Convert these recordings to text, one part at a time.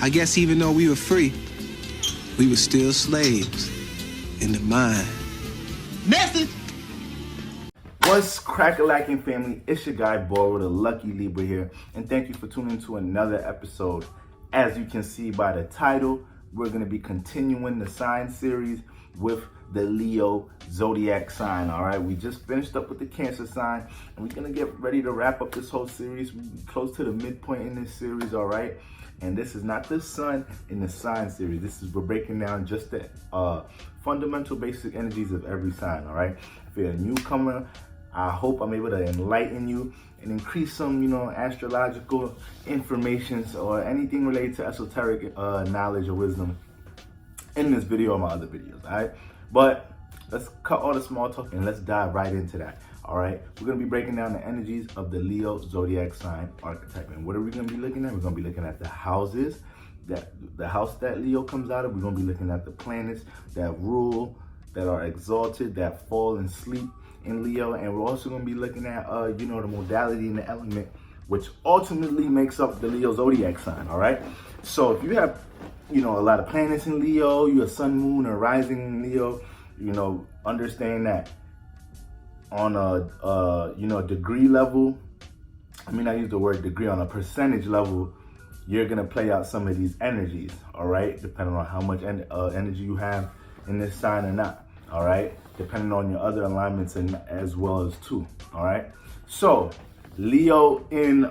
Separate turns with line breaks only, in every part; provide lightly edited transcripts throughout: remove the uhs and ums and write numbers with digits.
I guess even though we were free, we were still slaves in the mind.
Message!
What's crack-a-lacking, family? It's your guy, Boro, the Lucky Libra here, and thank you for tuning to another episode. As you can see by the title, we're going to be continuing the sign series with the Leo zodiac sign, all right? We just finished up with the Cancer sign, and we're going to get ready to wrap up this whole series. We're close to the midpoint in this series, all right? And this is not the sun in the sign series. We're breaking down just the fundamental basic energies of every sign, all right? If you're a newcomer, I hope I'm able to enlighten you and increase some, astrological informations or anything related to esoteric knowledge or wisdom in this video or my other videos, all right? But let's cut all the small talk and let's dive right into that, all right? We're going to be breaking down the energies of the Leo zodiac sign archetype. And what are we going to be looking at? We're going to be looking at the houses, the house that Leo comes out of. We're going to be looking at the planets that rule, that are exalted, that fall and sleep in Leo. And we're also going to be looking at, the modality and the element, which ultimately makes up the Leo zodiac sign, all right? So if you have, a lot of planets in Leo, you're a sun, moon, or rising in Leo, understand that on a, degree level, I mean, I use the word degree, on a percentage level, you're going to play out some of these energies, all right? Depending on how much energy you have in this sign or not, all right? Depending on your other alignments and as well as too, all right? So, Leo in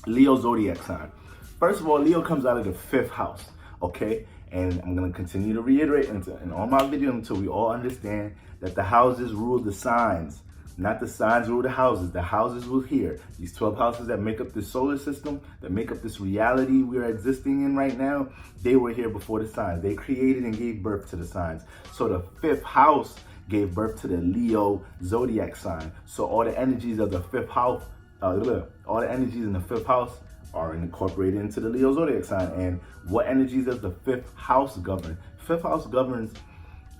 Leo zodiac sign. First of all, Leo comes out of the 5th house, okay? And I'm going to continue to reiterate in all my videos until we all understand that the houses rule the signs, not the signs rule the houses. The houses rule here. These 12 houses that make up this solar system, that make up this reality we are existing in right now, they were here before the signs. They created and gave birth to the signs. So the 5th house gave birth to the Leo zodiac sign. So all the energies of the 5th house, all the energies in the 5th house are incorporated into the Leo zodiac sign. And what energies does the 5th house govern? 5th house governs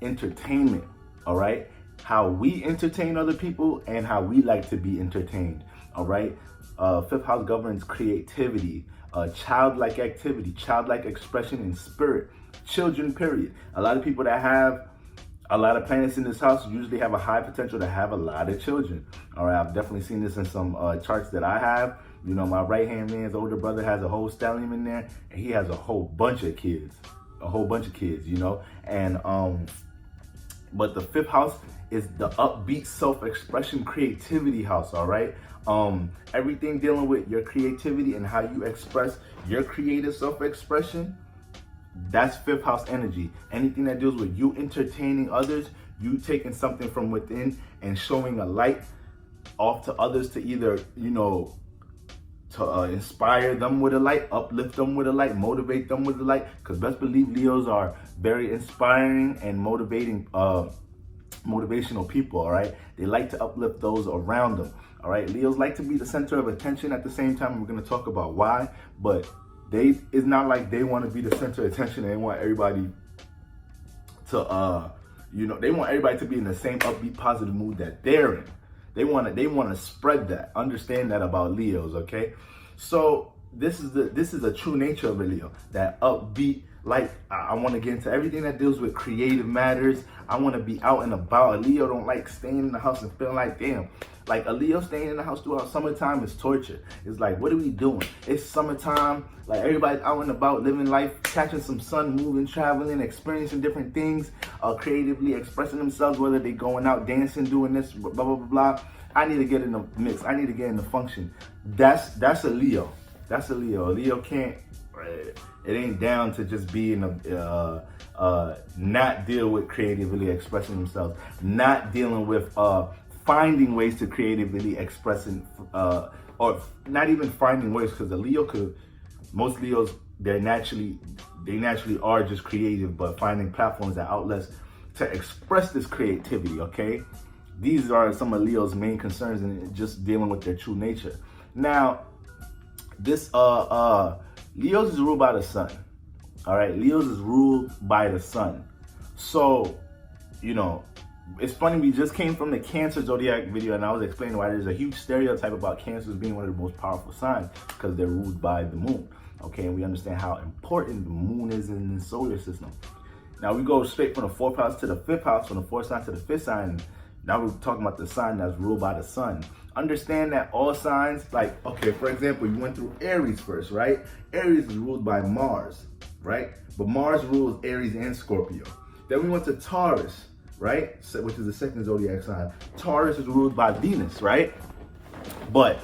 entertainment, all right? How we entertain other people and how we like to be entertained, all right? 5th house governs creativity, childlike activity, childlike expression and spirit, children, period. A lot of people that have a lot of planets in this house usually have a high potential to have a lot of children, all right? I've definitely seen this in some charts that I have. My right-hand man's older brother has a whole stellium in there, and he has a whole bunch of kids, and but the 5th house is the upbeat self-expression creativity house, all right? Everything dealing with your creativity and how you express your creative self-expression, that's 5th house energy. Anything that deals with you entertaining others, you taking something from within and showing a light off to others to either, to inspire them with a light, uplift them with a light, motivate them with a light. Because best believe Leos are very inspiring and motivational people, all right? They like to uplift those around them, all right? Leos like to be the center of attention at the same time. We're going to talk about why, but it's not like they want to be the center of attention. They want everybody to, they want everybody to be in the same upbeat, positive mood that they're in. They want to spread that. Understand that about Leos, okay? So this is the true nature of a Leo. That upbeat, I want to get into everything that deals with creative matters. I want to be out and about. A Leo don't like staying in the house and feeling like, damn. Like a Leo staying in the house throughout summertime is torture. It's like, what are we doing? It's summertime. Like everybody's out and about, living life, catching some sun, moving, traveling, experiencing different things, creatively expressing themselves, whether they going out dancing, doing this, blah, blah, blah, blah. I need to get in the mix. I need to get in the function. That's a Leo. That's a Leo. A Leo can't, it ain't down to just be in not deal with creatively expressing themselves, not dealing with finding ways to creatively expressing, or not even finding ways, because the Leo most Leos, they naturally are just creative, but finding platforms and outlets to express this creativity, okay? These are some of Leo's main concerns in just dealing with their true nature. Now, this Leos is ruled by the sun. All right, Leos is ruled by the sun. So, it's funny, we just came from the Cancer zodiac video, and I was explaining why there's a huge stereotype about Cancers being one of the most powerful signs because they're ruled by the moon. Okay, and we understand how important the moon is in the solar system. Now we go straight from the 4th house to the 5th house, from the 4th sign to the 5th sign. Now we're talking about the sign that's ruled by the sun. Understand that all signs, like, okay, for example, you went through Aries first, right? Aries is ruled by Mars, right? But Mars rules Aries and Scorpio. Then we went to Taurus, right? Which is the second zodiac sign. Taurus is ruled by Venus, right? But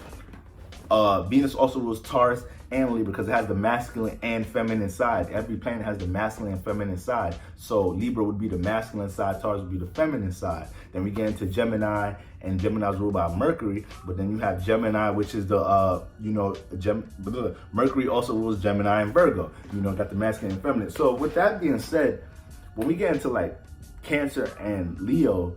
Venus also rules Taurus and Libra because it has the masculine and feminine side. Every planet has the masculine and feminine side. So Libra would be the masculine side, Taurus would be the feminine side. Then we get into Gemini, and Gemini is ruled by Mercury. But then you have Gemini, which is the, Mercury also rules Gemini and Virgo. Got the masculine and feminine. So with that being said, when we get into like Cancer and Leo,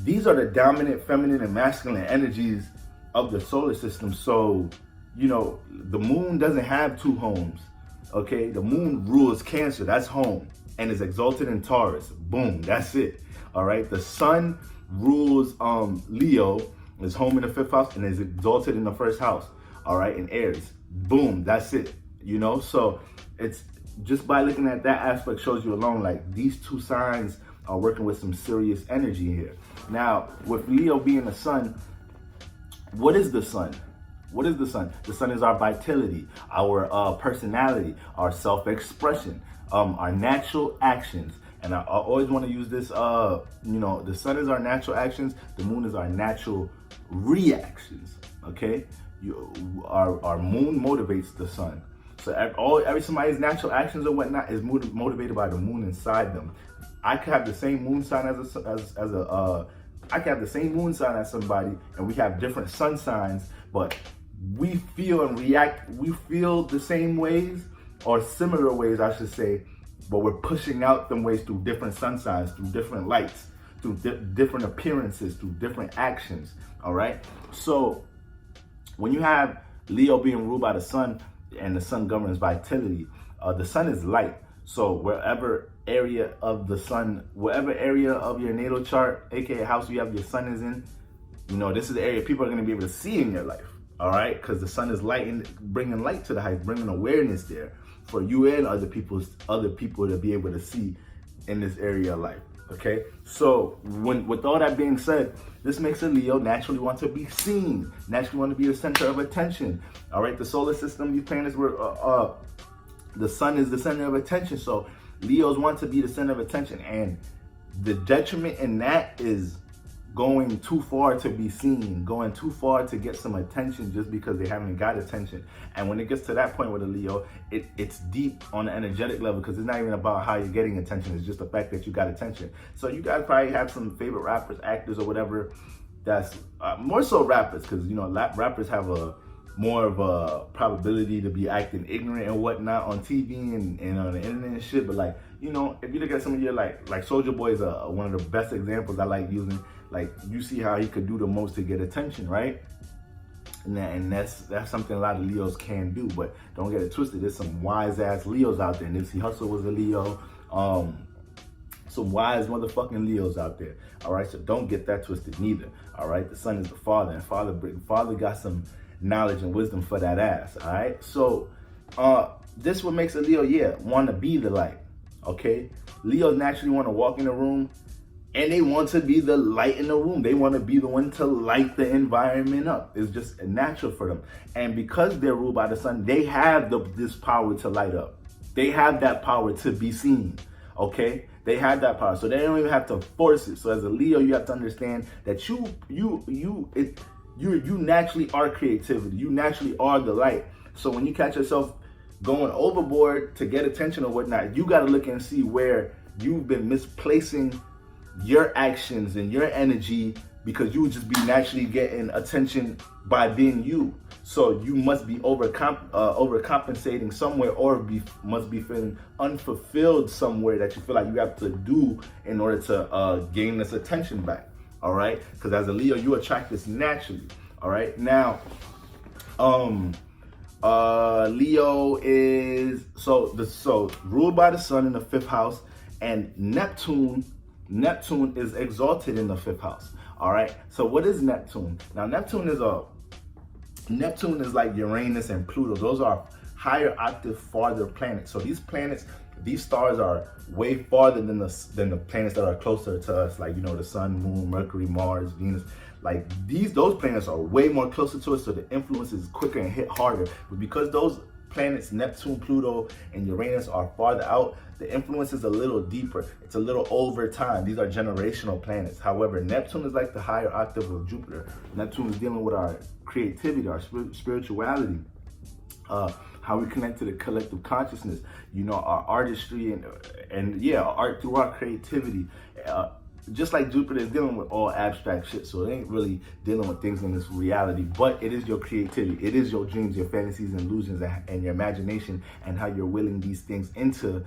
these are the dominant feminine and masculine energies of the solar system. So the moon doesn't have two homes, okay? The moon rules Cancer, that's home, and is exalted in Taurus. Boom, that's it, all right? The sun rules Leo, is home in the 5th house, and is exalted in the 1st house, all right, in Aries. Boom, that's it, So it's just by looking at that aspect shows you alone, like, these two signs are working with some serious energy here. Now, with Leo being the sun, what is the sun? What is the sun? The sun is our vitality, our personality, our self-expression, our natural actions. And I always want to use this, the sun is our natural actions, the moon is our natural reactions, okay? Our moon motivates the sun. So every somebody's natural actions or whatnot is motivated by the moon inside them. I could have the same moon sign I could have the same moon sign as somebody, and we have different sun signs, but we feel and react, we feel the same ways, or similar ways, I should say, but we're pushing out them ways through different sun signs, through different lights, through different appearances, through different actions, all right? So when you have Leo being ruled by the sun, and the sun governs vitality, the sun is light. So wherever area of the sun, whatever area of your natal chart, aka house you have your sun is in, this is the area people are going to be able to see in your life. All right, because the sun is light and bringing light to the heights, bringing awareness there for you and other people to be able to see in this area of life. Okay, so with all that being said, this makes a Leo naturally want to be seen, naturally want to be the center of attention. All right, the solar system, these planets were the sun is the center of attention. So Leos want to be the center of attention, and the detriment in that is going too far to be seen, going too far to get some attention just because they haven't got attention. And when it gets to that point with a Leo, it's deep on the energetic level, because it's not even about how you're getting attention, it's just the fact that you got attention. So you guys probably have some favorite rappers, actors, or whatever, that's more so rappers, because rappers have a more of a probability to be acting ignorant and whatnot on TV and on the internet and shit. But like, if you look at some of your like Soulja Boy is one of the best examples I like using. Like, you see how he could do the most to get attention, right? And that's something a lot of Leos can do. But don't get it twisted. There's some wise ass Leos out there. Nipsey Hussle was a Leo. Some wise motherfucking Leos out there. All right, so don't get that twisted neither. All right, the sun is the father, and father got some knowledge and wisdom for that ass. All right, so this what makes a Leo, want to be the light. Okay, Leos naturally want to walk in the room, and they want to be the light in the room. They want to be the one to light the environment up. It's just natural for them. And because they're ruled by the sun, they have this power to light up. They have that power to be seen. Okay, they have that power, so they don't even have to force it. So as a Leo, you have to understand that you naturally are creativity. You naturally are the light. So when you catch yourself going overboard to get attention or whatnot, you got to look and see where you've been misplacing your actions and your energy, because you would just be naturally getting attention by being you. So you must be overcompensating somewhere, or must be feeling unfulfilled somewhere that you feel like you have to do in order to gain this attention back. All right, because as a Leo, you attract this naturally. All right, now Leo is so ruled by the sun in the 5th house, and Neptune is exalted in the 5th house. All right, so what is Neptune? Now Neptune is like Uranus and Pluto. Those are higher octave farther planets. So these planets, these stars are way farther than the planets that are closer to us, like, you know, the sun, moon, Mercury, Mars, Venus. Like those planets are way more closer to us, so the influence is quicker and hit harder. But because those planets, Neptune, Pluto, and Uranus, are farther out, the influence is a little deeper. It's a little over time. These are generational planets. However, Neptune is like the higher octave of Jupiter. Neptune is dealing with our creativity, our spirituality, how we connect to the collective consciousness, you know, our artistry and yeah, art through our creativity. Just like Jupiter is dealing with all abstract shit, so it ain't really dealing with things in this reality, but it is your creativity, it is your dreams, your fantasies and illusions, and your imagination, and how you're willing these things into,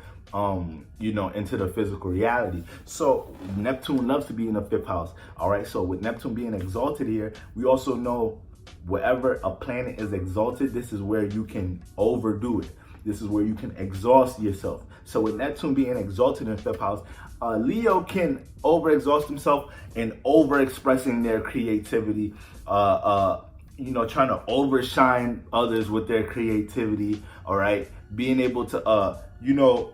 you know, into the physical reality. So Neptune loves to be in the 5th house. All right, so with Neptune being exalted here, we also know wherever a planet is exalted, this is where you can overdo it. This is where you can exhaust yourself. So with Neptune being exalted in the 5th house, Leo can overexhaust himself and overexpressing their creativity, you know, trying to overshine others with their creativity, all right? Being able to, you know,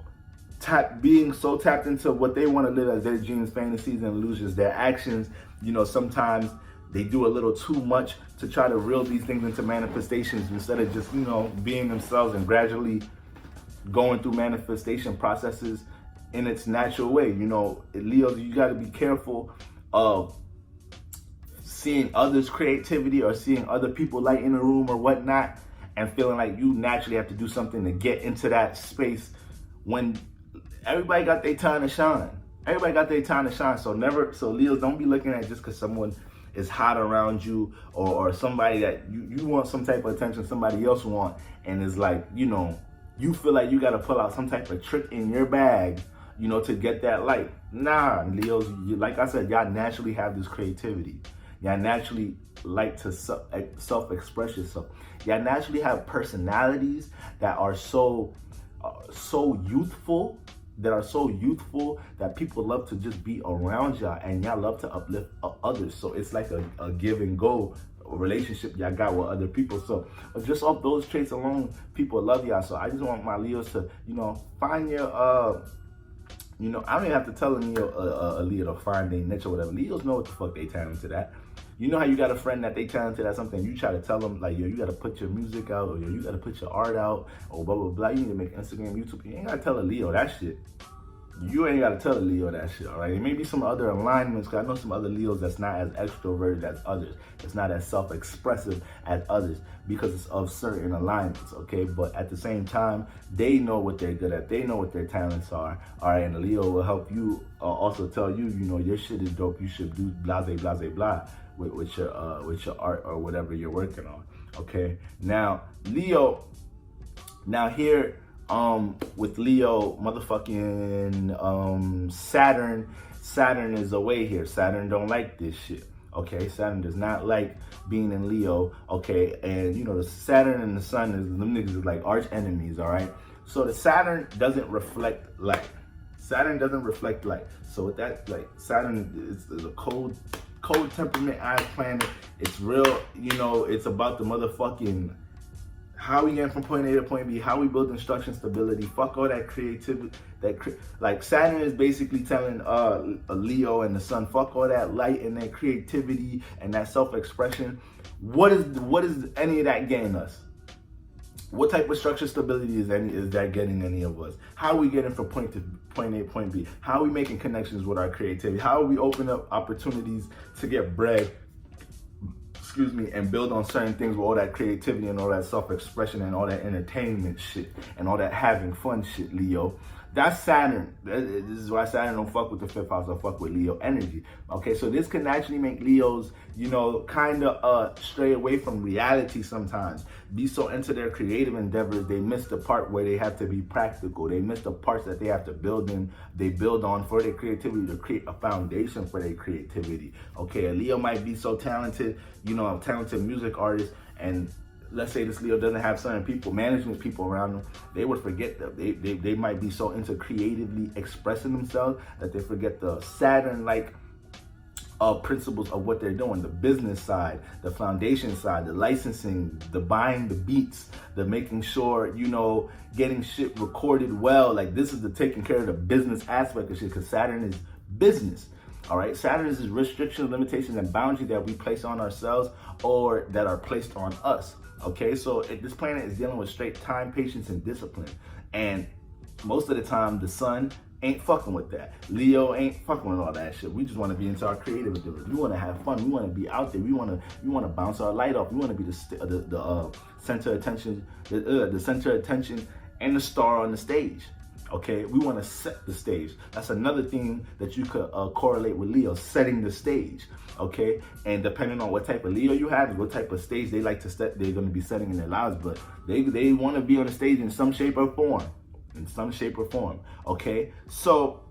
being so tapped into what they want to live as their dreams, fantasies, and illusions. Their actions, you know, sometimes they do a little too much to try to reel these things into manifestations instead of just, you know, being themselves and gradually going through manifestation processes in its natural way. You know, Leo, you got to be careful of seeing others' creativity or seeing other people light in a room or whatnot and feeling like you naturally have to do something to get into that space when everybody got their time to shine. Everybody got their time to shine. So Leo, don't be looking at just because someone is hot around you or somebody that you want some type of attention somebody else want, and it's like, you know, you feel like you got to pull out some type of trick in your bag, you know, to get that light. Nah, Leos, like I said, y'all naturally have this creativity. Y'all naturally like to self-express yourself. Y'all naturally have personalities that are so youthful, that people love to just be around y'all, and y'all love to uplift others. So it's like a give and go relationship y'all got with other people. So just off those traits alone, people love y'all. So I just want my Leos to, you know, find your you know, I don't even have to tell a Leo to find their niche or whatever. Leos know what the fuck they talented at. You know how you got a friend that they talented at something, you try to tell them like, yo, you got to put your music out, or yo, you got to put your art out, or blah, blah, blah. You need to make Instagram, YouTube. You ain't got to tell a Leo that shit. You ain't got to tell a Leo that shit, all right? There may be some other alignments, because I know some other Leos that's not as extroverted as others. It's not as self-expressive as others because of certain alignments, okay? But at the same time, they know what they're good at. They know what their talents are, all right? And the Leo will help you also tell you, you know, your shit is dope. You should do blah, blah, blah, blah with your art or whatever you're working on, okay? Now, Leo, here, with Leo, motherfucking Saturn is away here. Saturn don't like this shit, okay? Saturn does not like being in Leo, okay? And you know, the Saturn and the Sun, them niggas is like arch enemies, all right? So the Saturn doesn't reflect light. Saturn doesn't reflect light. So with that, like, Saturn is a cold temperament ass planet. It's real, you know, it's about the motherfucking how we get from point A to point B, how we build instruction stability. Fuck all that creativity. Like Saturn is basically telling a Leo and the Sun, fuck all that light and that creativity and that self-expression. What is any of that getting us? What type of structure stability is that getting any of us? How are we getting from point A, point B? How are we making connections with our creativity? How are we opening up opportunities to get bread, and build on certain things with all that creativity and all that self-expression and all that entertainment shit and all that having fun shit, Leo? That's Saturn. This is why Saturn don't fuck with the 5th house or fuck with Leo energy. Okay, so this can actually make Leos, you know, kind of stray away from reality sometimes. Be so into their creative endeavors, they miss the part where they have to be practical. They miss the parts that they have to build on for their creativity, to create a foundation for their creativity. Okay, a Leo might be so talented, you know, a talented music artist, and let's say this Leo doesn't have certain management people around them, they would forget that they might be so into creatively expressing themselves that they forget the Saturn-like principles of what they're doing, the business side, the foundation side, the licensing, the buying the beats, the making sure, getting shit recorded well. Like, this is the taking care of the business aspect of shit, because Saturn is business. All right, Saturn is restrictions, limitations, and boundaries that we place on ourselves or that are placed on us. Okay, so this planet is dealing with straight time, patience, and discipline. And most of the time, the sun ain't fucking with that. Leo ain't fucking with all that shit. We just want to be into our creative endeavors. We want to have fun. We want to be out there. We want to bounce our light off. We want to be the center of attention, the center of attention, and the star on the stage. Okay, we want to set the stage. That's another thing that you could correlate with Leo, setting the stage. Okay, and depending on what type of Leo you have, what type of stage they like to set, they're going to be setting in their lives. But they want to be on the stage in some shape or form. Okay, so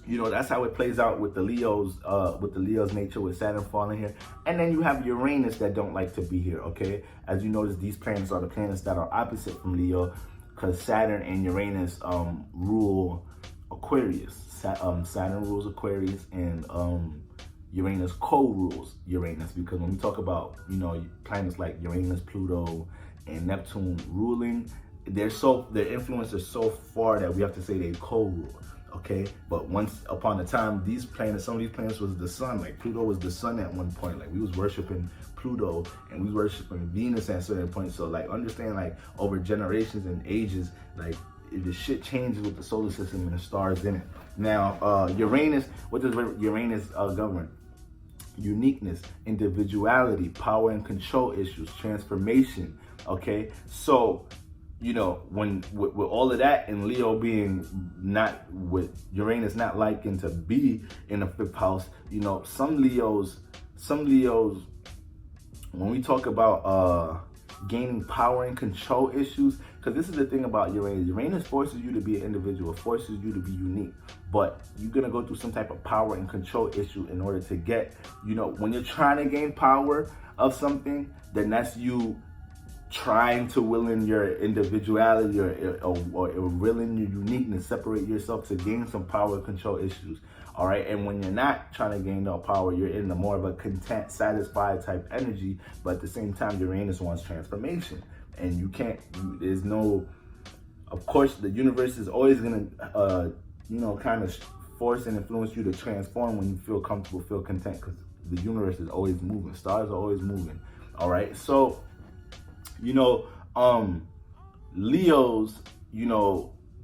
that's how it plays out with the Leos nature, with Saturn falling here. And then you have Uranus that don't like to be here. Okay, as you notice, these planets are the planets that are opposite from Leo, because Saturn and Uranus rule Aquarius. Saturn rules Aquarius, and Uranus co-rules Uranus, because when we talk about planets like Uranus, Pluto, and Neptune ruling, their influence is so far that we have to say they co-rule. Okay, but once upon a time, some of these planets was the sun. Like, Pluto was the sun at one point. Like, we was worshiping Pluto and we worshiping Venus at certain points. So, like, understand, like, over generations and ages, like, the shit changes with the solar system and the stars in it. Now, Uranus, what does Uranus govern? Uniqueness, individuality, power and control issues, transformation. Okay, so when with all of that, and Leo being not, with Uranus not liking to be in the 5th house, some Leos, when we talk about gaining power and control issues, because this is the thing about Uranus forces you to be an individual, forces you to be unique, but you're going to go through some type of power and control issue in order to get, when you're trying to gain power of something, then that's you trying to will in your individuality or will in your uniqueness, separate yourself to gain some power and control issues. All right, and when you're not trying to gain no power, you're in the more of a content, satisfied type energy, but at the same time, Uranus wants transformation, and you can't, of course, the universe is always going to, kind of force and influence you to transform when you feel comfortable, feel content, because the universe is always moving, stars are always moving. All right, so Leos,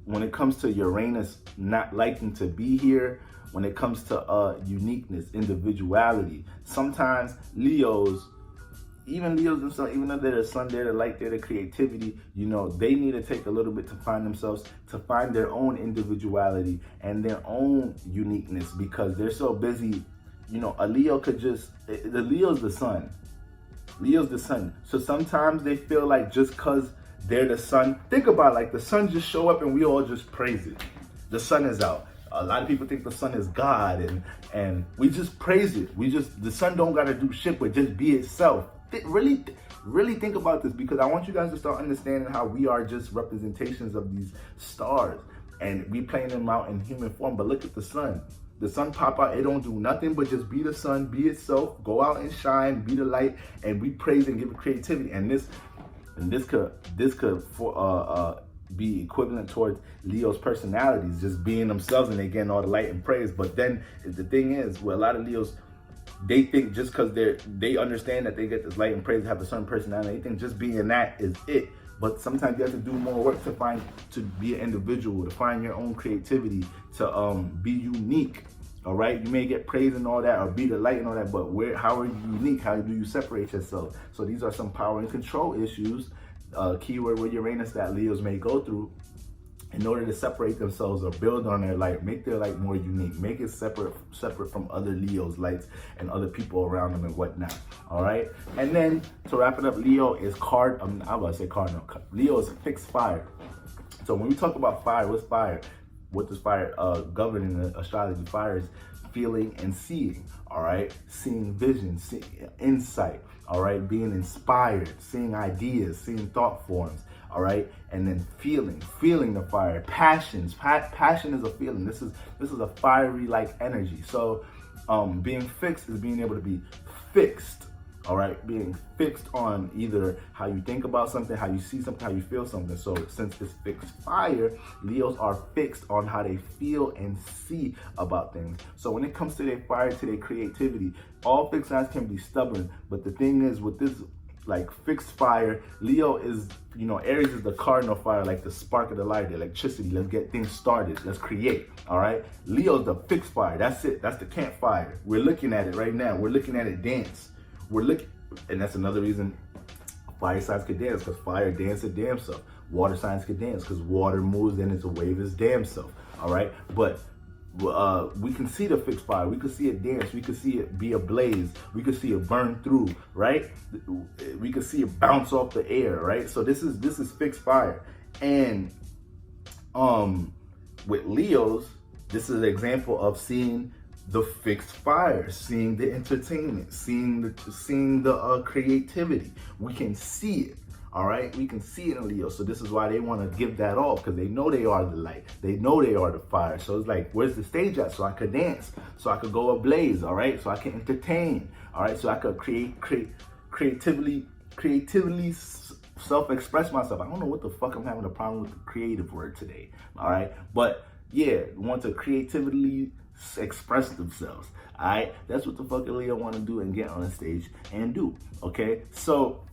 when it comes to Uranus not liking to be here, when it comes to uniqueness, individuality, sometimes Leos themselves, even though they're the sun, they're the light, they're the creativity, they need to take a little bit to find themselves, to find their own individuality and their own uniqueness, because they're so busy. A Leo could the Leo's the sun. Leo's the sun. So sometimes they feel like just because they're the sun, think about it, like the sun just show up and we all just praise it. The sun is out. A lot of people think the sun is God, and we just praise it. The sun don't got to do shit, but just be itself. Really think about this, because I want you guys to start understanding how we are just representations of these stars, and we playing them out in human form. But look at the sun. The sun pop out, it don't do nothing but just be the sun, be itself, go out and shine, be the light, and we praise and give it creativity. And this could be equivalent towards Leo's personalities, just being themselves and they getting all the light and praise. But then the thing is, with a lot of Leos, they think just because they understand that they get this light and praise, have a certain personality, they think just being that is it. But sometimes you have to do more work to be an individual, to find your own creativity, to be unique. All right, you may get praise and all that, or be the light and all that, but how are you unique? How do you separate yourself? So these are some power and control issues, keyword with Uranus, that Leos may go through in order to separate themselves or build on their light, make their light more unique, make it separate from other Leos' lights and other people around them and whatnot. All right, and then to wrap it up, Leo is Leo is fixed fire. So when we talk about fire, what's fire? What does fire govern in astrology? Fire is feeling and seeing. All right, seeing vision, seeing insight. All right, being inspired, seeing ideas, seeing thought forms. All right, and then feeling the fire. Passion is a feeling. This is a fiery like energy. So Being fixed is being able to be fixed. All right, being fixed on either how you think about something, how you see something, how you feel something. So since it's fixed fire, Leos are fixed on how they feel and see about things. So when it comes to their fire, to their creativity, all fixed signs can be stubborn. But the thing is, with this like fixed fire, Leo is, Aries is the cardinal fire, like the spark of the light, the electricity. Let's get things started. Let's create. All right. Leo's the fixed fire. That's it. That's the campfire. We're looking at it right now. We're looking at it dance. We're looking, and that's another reason fire signs could dance, because fire dances its damn self. Water signs could dance because water moves and it's a wave its damn self. All right. But we can see the fixed fire. We can see it dance. We can see it be ablaze. We can see it burn through, right? We can see it bounce off the air, right? So this is fixed fire. And with Leos, this is an example of seeing the fixed fire, seeing the entertainment, seeing the creativity. We can see it. All right, we can see it in Leo. So this is why they want to give that off, because they know they are the light. They know they are the fire. So it's like, where's the stage at? So I could dance. So I could go ablaze. All right. So I can entertain. All right. So I could creatively self-express myself. I don't know what the fuck I'm having a problem with the creative word today. All right. But yeah, want to creatively express themselves. All right. That's what the fucking Leo want to do and get on the stage and do. Okay. So.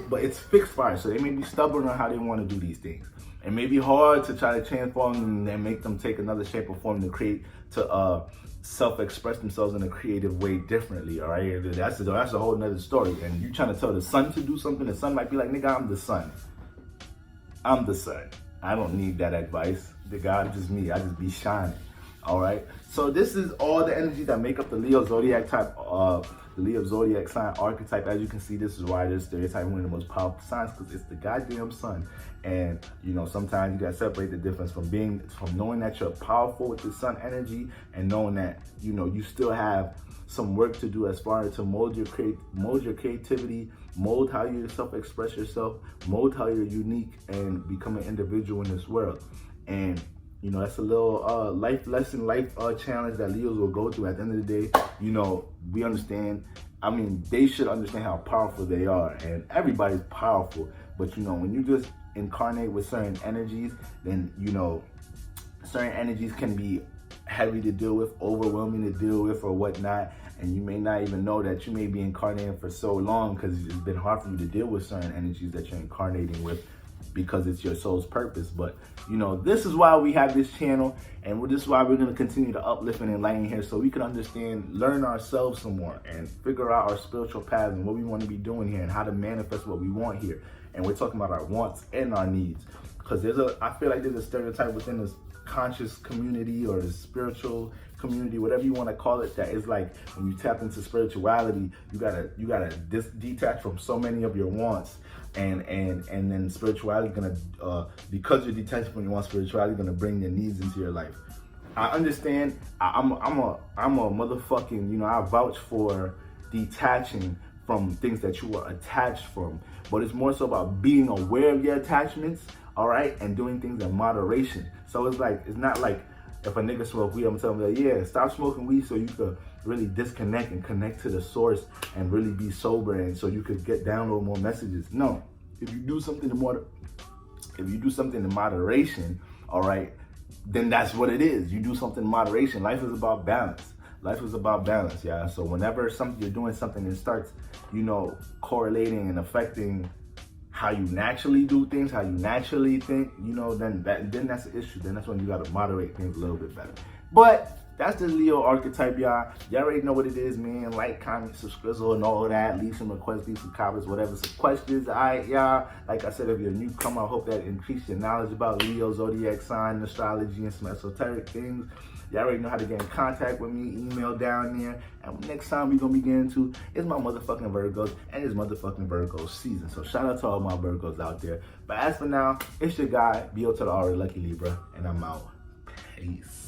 But it's fixed fire, so they may be stubborn on how they want to do these things. It may be hard to try to transform them and make them take another shape or form to self-express themselves in a creative way differently. All right, that's a whole nother story. And you trying to tell the sun to do something, the sun might be like, nigga, I'm the sun. I'm the sun. I don't need that advice. Nigga, I'm just me. I just be shining. All right. So this is all the energies that make up the Leo zodiac type. The Leo zodiac sign archetype. As you can see, this is why this stereotype one of the most powerful signs, because it's the goddamn sun. And sometimes you gotta separate the difference from knowing that you're powerful with the sun energy, and knowing that you still have some work to do as far as to mold your creativity, mold how you self-express yourself, mold how you're unique and become an individual in this world. And that's a little life lesson, life challenge that Leos will go through. At the end of the day, we understand. I mean, they should understand how powerful they are, and everybody's powerful. But when you just incarnate with certain energies, then certain energies can be heavy to deal with, overwhelming to deal with, or whatnot. And you may not even know that you may be incarnating for so long, because it's been hard for you to deal with certain energies that you're incarnating with, because it's your soul's purpose. But this is why we have this channel, and this is why we're going to continue to uplift and enlighten here, so we can understand, learn ourselves some more, and figure out our spiritual paths and what we want to be doing here, and how to manifest what we want here. And we're talking about our wants and our needs, because I feel like there's a stereotype within this conscious community or the spiritual community, whatever you want to call it, that is like, when you tap into spirituality, you gotta detach from so many of your wants, and then spirituality gonna because you're detached from your wants, spirituality gonna bring your needs into your life. I understand. I'm a motherfucking, I vouch for detaching from things that you are attached from, but it's more so about being aware of your attachments, all right, and doing things in moderation. So it's not like if a nigga smoke weed, I'm telling him that, yeah, stop smoking weed so you could really disconnect and connect to the source and really be sober, and so you could download more messages. No, if you do something in moderation, all right, then that's what it is. You do something in moderation. Life is about balance. Life is about balance, yeah. So whenever you're doing something and starts, correlating and affecting how you naturally do things, how you naturally think, then that's an issue. Then that's when you gotta moderate things a little bit better. But that's the Leo archetype, y'all. Y'all already know what it is, man. Like, comment, subscribe, and all of that. Leave some requests, leave some comments, whatever. Some questions, all right, y'all. Like I said, if you're a newcomer, I hope that increased your knowledge about Leo, zodiac sign, astrology, and some esoteric things. Y'all already know how to get in contact with me. Email down there. And next time we're going to be getting into is my motherfucking Virgos and it's motherfucking Virgo season. So shout out to all my Virgos out there. But as for now, it's your guy, B.O. to the R, Lucky Libra, and I'm out. Peace.